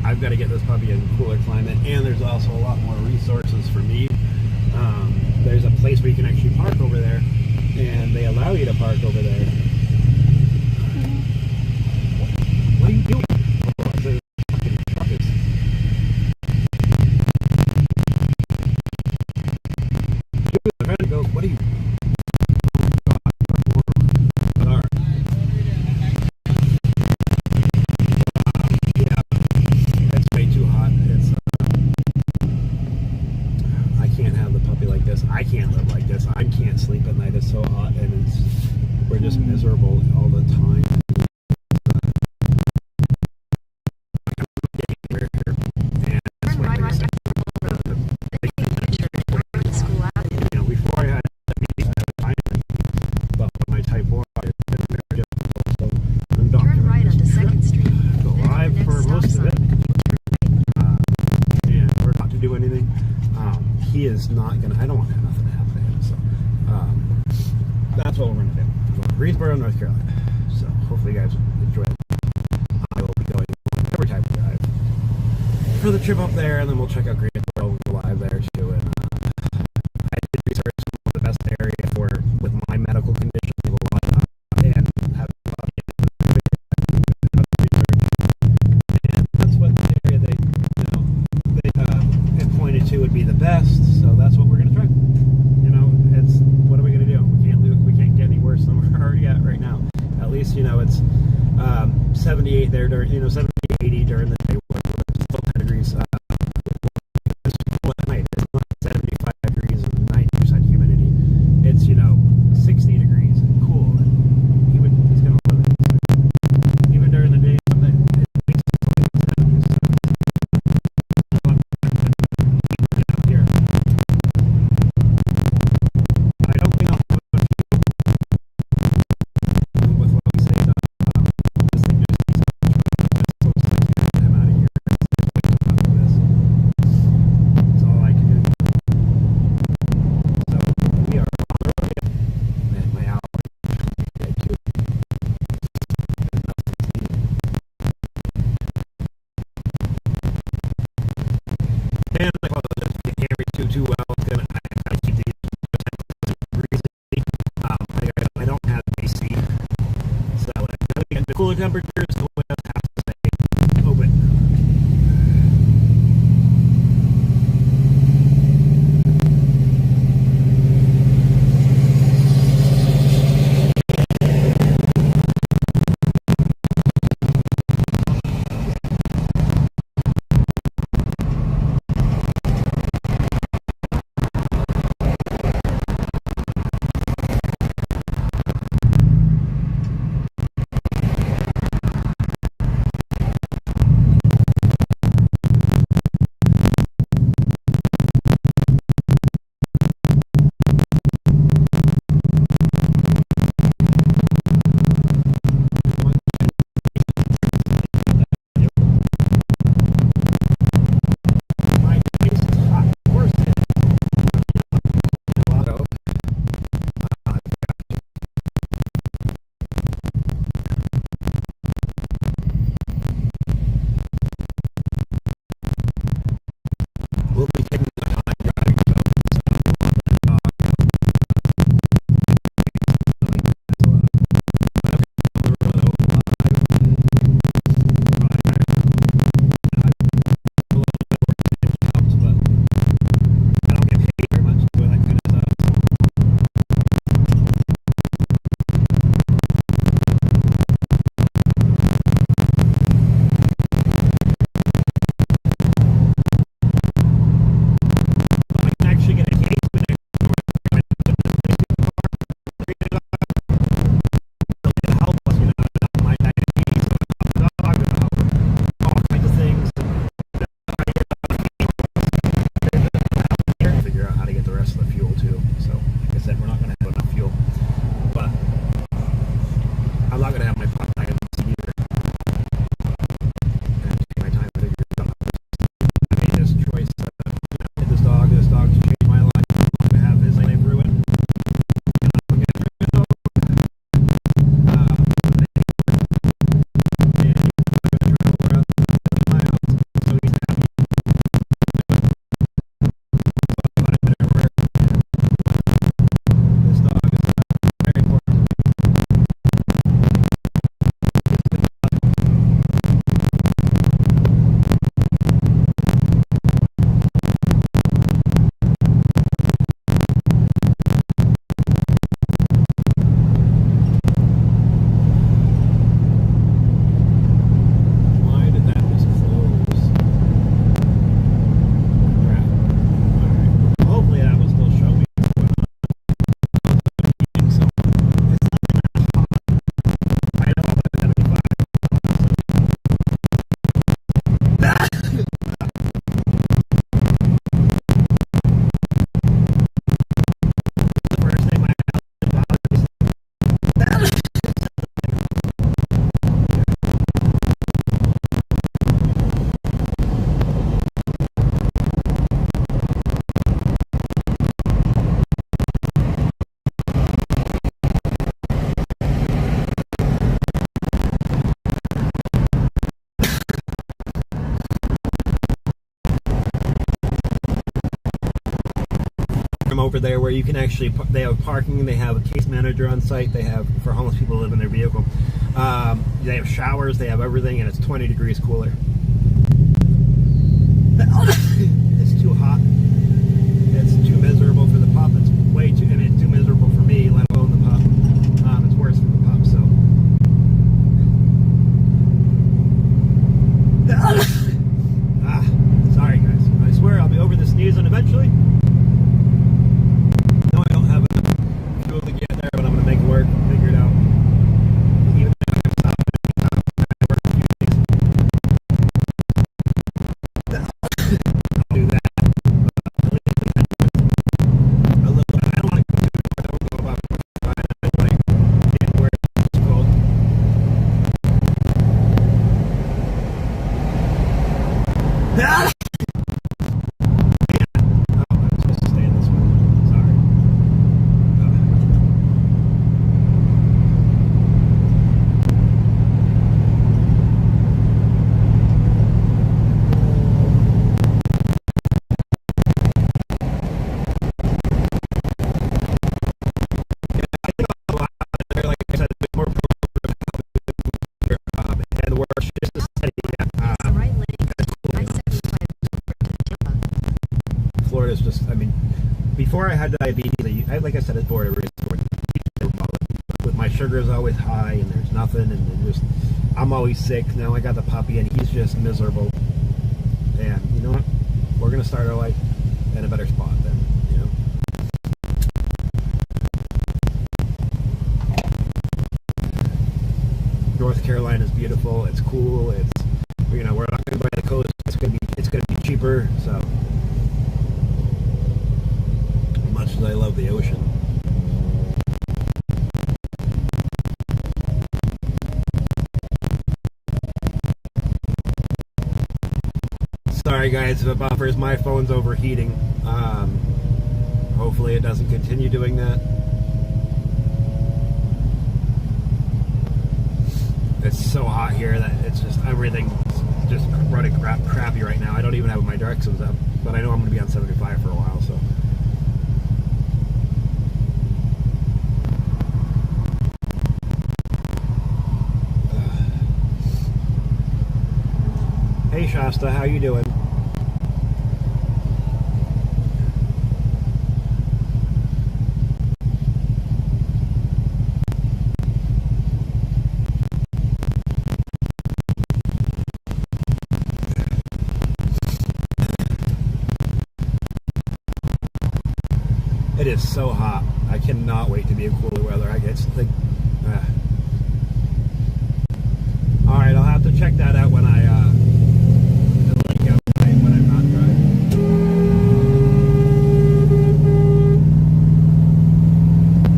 I've got to get this puppy in cooler climate, and there's also a lot more resources for me. There's a place where you can actually park over there, and they allow you to park over there. What are you doing? Oh, the fucking truck is... Dude, I'm trying to go. What are you... I can't live like this. I can't sleep at night. It's so hot, and we're just miserable all the time. Before I had but my type 1 is very difficult, so I'm turn right onto 2nd Street. Go live for most of it, and we're not to do anything. He is not gonna. I don't want nothing to happen to him. So that's what we're gonna do. We're going to Greensboro, North Carolina. So hopefully you guys enjoy it. I will be going every type of drive for the trip up there, and then we'll check out Greensboro. We'll go live there too. And I did research the best area for with my medical condition and have a lot of research. And that's what the area they had pointed to would be the best. So that's what we're gonna try. It's what are we gonna do? We can't get any worse than we're already at right now. At least it's 78 there during 70, 80 during the day. It's still 10 degrees. It's cool at night. It's not 75 degrees and 90% humidity. It's 60 degrees and cool. And he's gonna love it. Even during the day, it makes it like 70s. Here. I don't think I'll put with what we say. This thing just needs to so I can't get him out of here. It's way too hot for this. That's all I can do. So we are on the road. Man, my hour. And I apologize if you can't hear me too well. I keep these breezy. I don't have AC, so when I get into cooler temperatures, the windows have to stay open. program over there where you can actually, they have parking, they have a case manager on site, they have, for homeless people who live in their vehicle, they have showers, they have everything, and it's 20 degrees cooler. It's too hot. It's too miserable for the pup. It's way too, I mean, it's too miserable for me, let alone the pup. It's worse for the pup, so. Sorry guys. I swear I'll be over the sneezing eventually. No, I don't have enough fuel to get there, but I'm going to make it work, figure it out. Even if I stop at I work a few days. I'll do that. A little bit. I don't want to go too far. I don't know about like getting where it's cold. Florida's just, I mean, before I had diabetes, like I said, it's border with my sugar is always high and there's nothing, and then just, I'm always sick. Now I got the puppy and he's just miserable. And you know what? We're going to start our life in a better spot then, you know? North Carolina is beautiful. It's cool. It's, you know, we're not going to buy the coast. It's going to be cheaper. So, as much as I love the ocean. Sorry guys if it buffers. My phone's overheating. Hopefully it doesn't continue doing that. It's so hot here that it's just, everything's just running crappy right now. I don't even have my dark zones up, but I know I'm going to be on 75 for a while, so. Hey Shasta, how you doing? It is so hot. I cannot wait to be in cooler weather. I guess like, all right, I'll have to check that out when I when I'm not driving.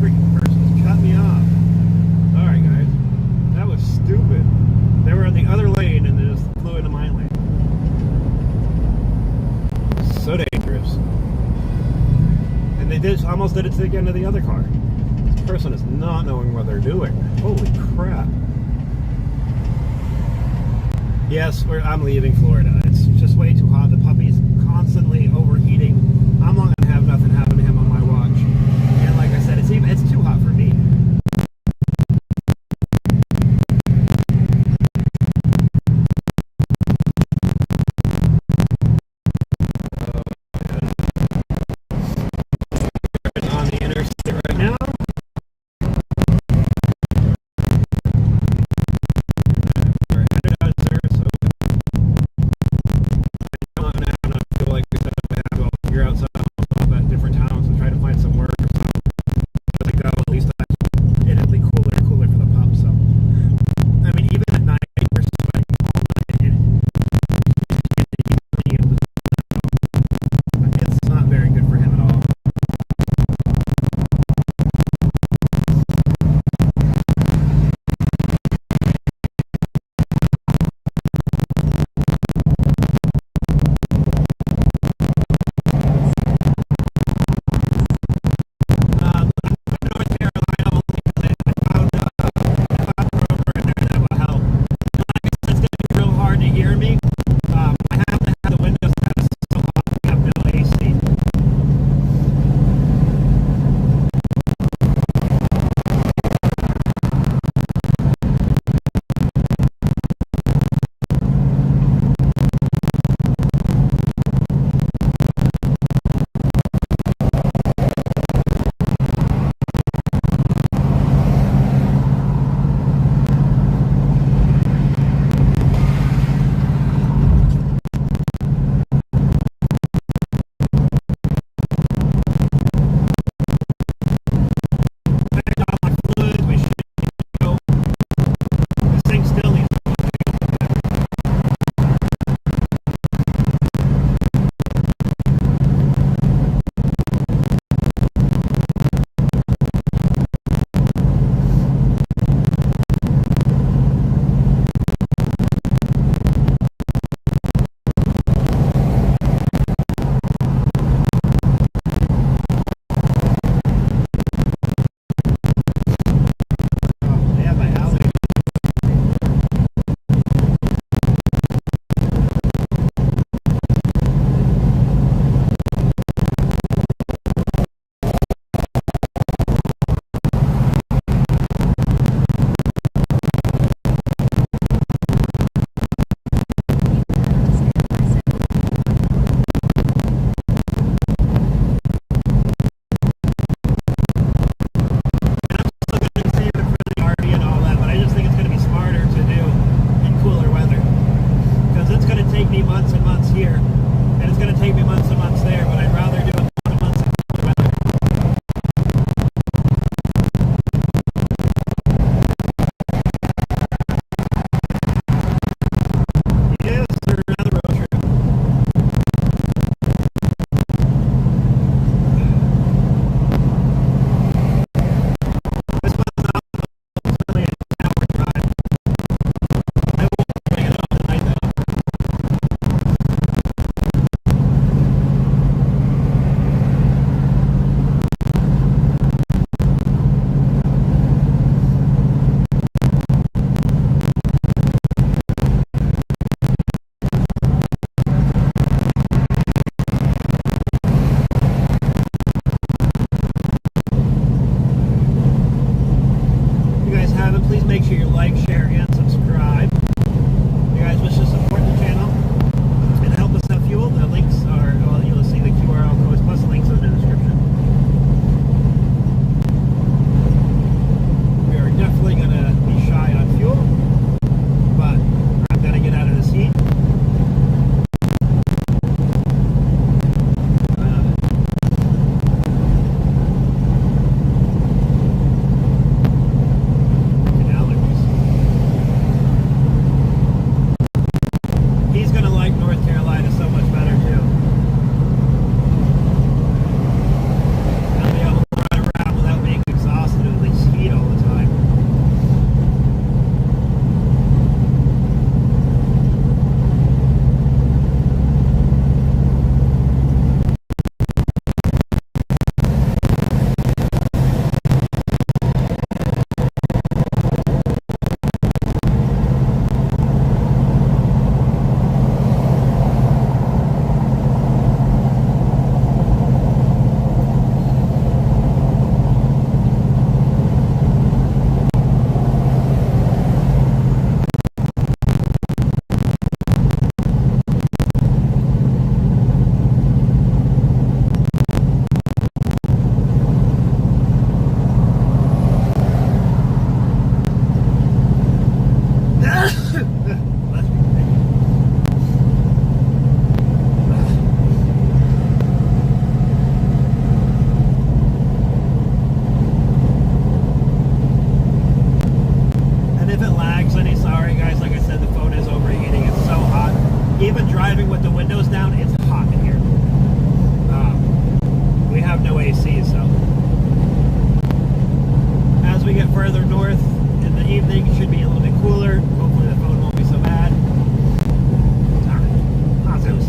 Freaking person's cut me off. All right, guys, that was stupid. They were in the other lane and they just flew into my lane. So dangerous. They almost did it to the end of the other car. This person is not knowing what they're doing. Holy crap. Yes, I'm leaving Florida. It's just way too hot. The puppy's constantly overheating. I'm not going to have nothing happen to him on my watch. And like I said, it's too hot for me. take me months and months here, and it's going to take me months and months there, but I'd rather do it months and months in colder weather. Yes, or another road trip. This one's not really an hour drive. I won't bring it up tonight though. If you guys haven't, please make sure you like, share, and subscribe. If you guys wish to support the channel and help us have fuel, the links are, well, you'll see the QR codes plus the links in the description. We are definitely going to be shy on fuel, but I'm going to get out of this heat. He's going to like North Carolina so much better too. He'll be able to run around without being exhausted and at least heat all the time. And if it lags, any sorry guys, like I said, the phone is overheating. It's so hot. Even driving with the windows down, it's hot in here. We have no AC, so as we get further north in the evening, it should be a little bit cooler. Hopefully the phone won't be so bad. Alright, Azus.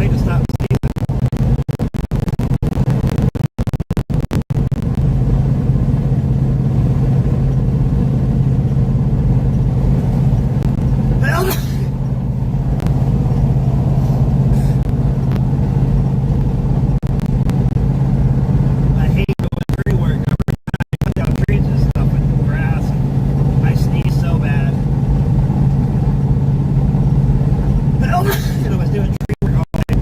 need to stop sneezing. I hate going tree work. Every time I cut down trees and stuff and grass, and I sneeze so bad. And I was doing tree work all day.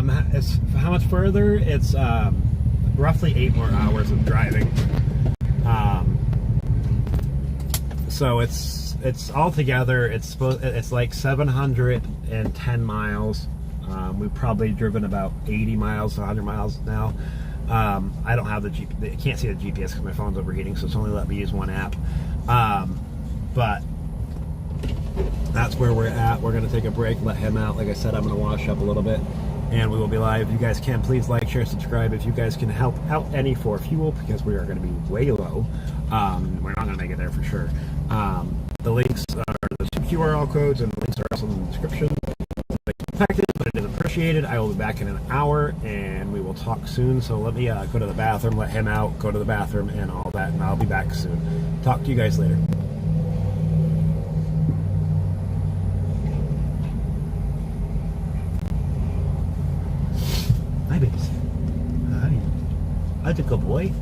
How much further? It's roughly 8 more hours of driving. So it's altogether it's like 710 miles. We've probably driven about 80 miles to 100 miles now. I don't have I can't see the GPS because my phone's overheating, so it's only let me use one app. But that's where we're at. We're going to take a break, let him out. Like I said, I'm going to wash up a little bit, and we will be live. If you guys can, please like, share, subscribe. If you guys can help out any for fuel, because we are going to be way low. We're not going to make it there for sure. The links are the QR codes, and the links are also in the description. Affected, but it is appreciated. I will be back in an hour, and we will talk soon. So let me go to the bathroom, let him out, go to the bathroom, and all that, and I'll be back soon. Talk to you guys later. Hi, babies. Hi. That's a good boy.